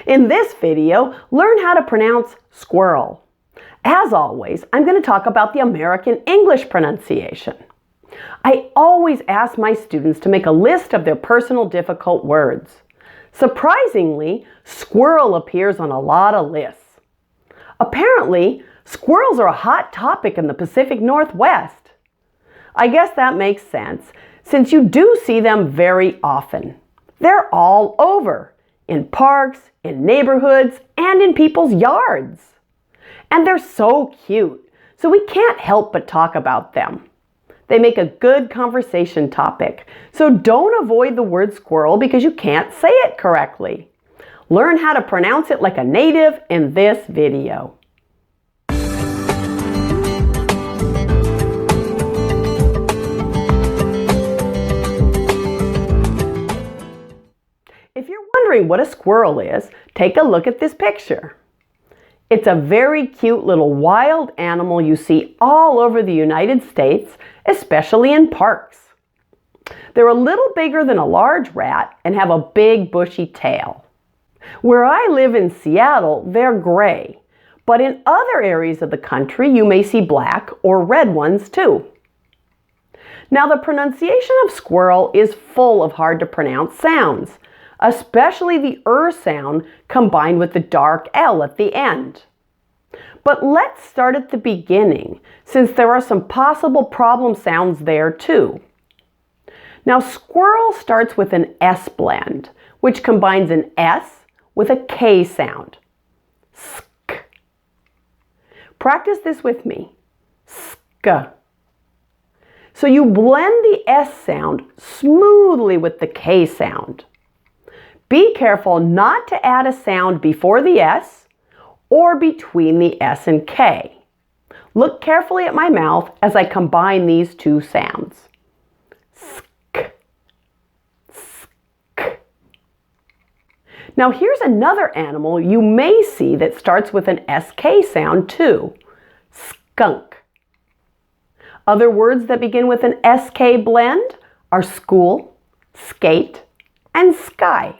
In this video, learn how to pronounce squirrel. As always, I'm going to talk about the American English pronunciation. I always ask my students to make a list of their personal difficult words. Surprisingly, squirrel appears on a lot of lists. Apparently, squirrels are a hot topic in the Pacific Northwest. I guess that makes sense, since you do see them very often. They're all over, in parks, in neighborhoods, and in people's yards. And they're so cute, so we can't help but talk about them. They make a good conversation topic, so don't avoid the word squirrel because you can't say it correctly. Learn how to pronounce it like a native in this video. If you're wondering what a squirrel is, take a look at this picture. It's a very cute little wild animal you see all over the United States, especially in parks. They're a little bigger than a large rat and have a big bushy tail. Where I live in Seattle, they're gray, but in other areas of the country you may see black or red ones too. Now the pronunciation of squirrel is full of hard to pronounce sounds, especially the sound combined with the dark L at the end. But let's start at the beginning, since there are some possible problem sounds there too. Now squirrel starts with an S blend, which combines an S with a K sound. Sk. Practice this with me. Sk. So you blend the S sound smoothly with the K sound. Be careful not to add a sound before the S or between the S and K. Look carefully at my mouth as I combine these two sounds. Sk, sk. Now here's another animal you may see that starts with an SK sound too. Skunk. Other words that begin with an SK blend are school, skate, and sky.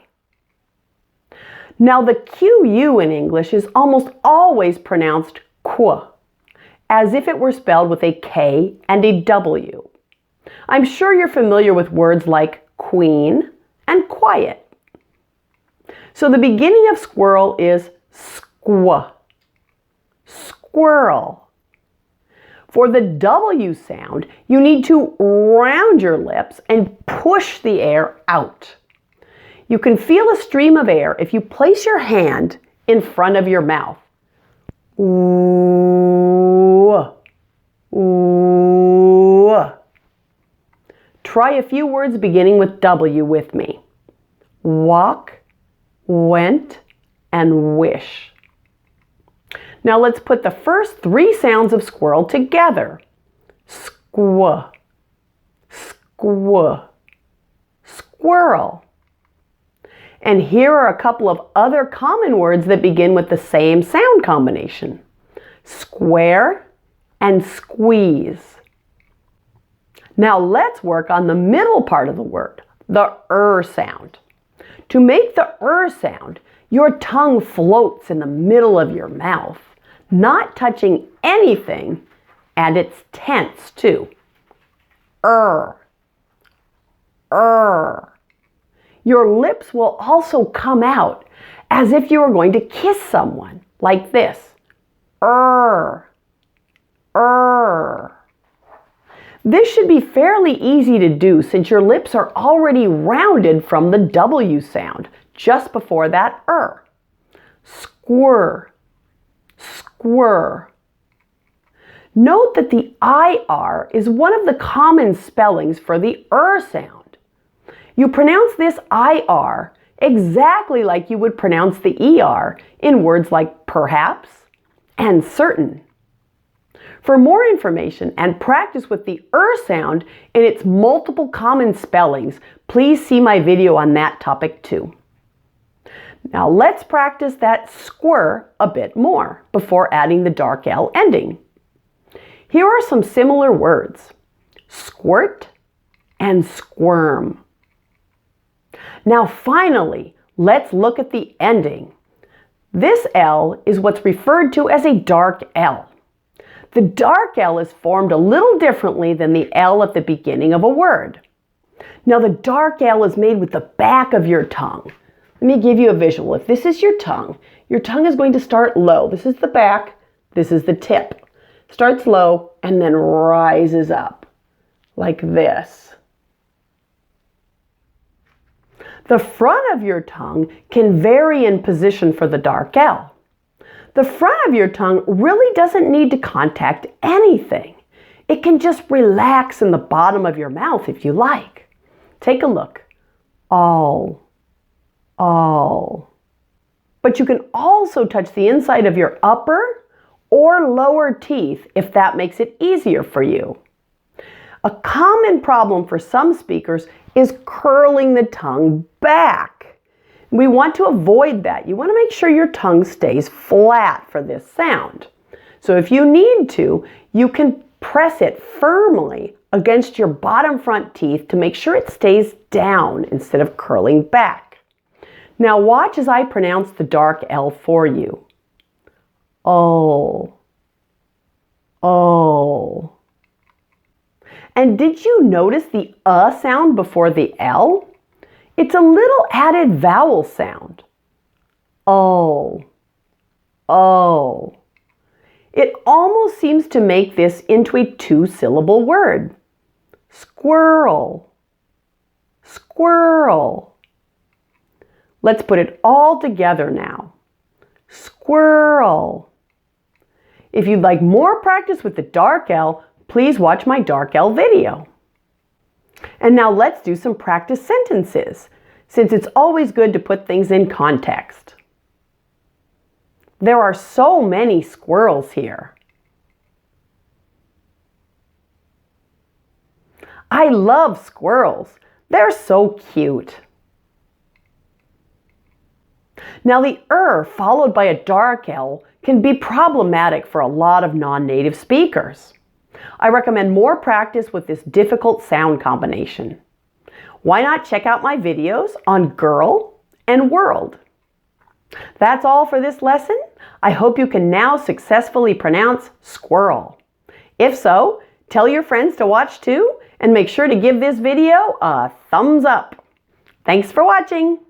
Now the QU in English is almost always pronounced qu, as if it were spelled with a K and a W. I'm sure you're familiar with words like queen and quiet. So the beginning of squirrel is squ, squirrel. For the W sound, you need to round your lips and push the air out. You can feel a stream of air if you place your hand in front of your mouth. Ooh, ooh. Try a few words beginning with W with me. Walk, went, and wish. Now let's put the first three sounds of squirrel together. Squ, squ, squirrel. And here are a couple of other common words that begin with the same sound combination. Square and squeeze. Now let's work on the middle part of the word, the sound. To make the sound, your tongue floats in the middle of your mouth, not touching anything, and it's tense too. Your lips will also come out as if you were going to kiss someone, like this. This should be fairly easy to do since your lips are already rounded from the W sound just before that Squir, squir. Note that the IR is one of the common spellings for the sound. You pronounce this IR exactly like you would pronounce the ER in words like perhaps and certain. For more information and practice with the sound in its multiple common spellings, please see my video on that topic too. Now let's practice that squir a bit more before adding the dark L ending. Here are some similar words. Squirt and squirm. Now finally, let's look at the ending. This L is what's referred to as a dark L. The dark L is formed a little differently than the L at the beginning of a word. Now the dark L is made with the back of your tongue. Let me give you a visual. If this is your tongue is going to start low. This is the back, this is the tip. Starts low and then rises up like this. The front of your tongue can vary in position for the dark L. The front of your tongue really doesn't need to contact anything. It can just relax in the bottom of your mouth if you like. Take a look. All. But you can also touch the inside of your upper or lower teeth if that makes it easier for you. A common problem for some speakers is curling the tongue back. We want to avoid that. You want to make sure your tongue stays flat for this sound. So if you need to, you can press it firmly against your bottom front teeth to make sure it stays down instead of curling back. Now watch as I pronounce the dark L for you. Oh. And did you notice the sound before the L? It's a little added vowel sound. Oh. It almost seems to make this into a two-syllable word. Squirrel. Let's put it all together now. Squirrel. If you'd like more practice with the dark L, please watch my dark L video. And now let's do some practice sentences, since it's always good to put things in context. There are so many squirrels here. I love squirrels. They're so cute. Now the followed by a dark L can be problematic for a lot of non-native speakers. I recommend more practice with this difficult sound combination. Why not check out my videos on girl and world? That's all for this lesson. I hope you can now successfully pronounce squirrel. If so, tell your friends to watch too, and make sure to give this video a thumbs up. Thanks for watching.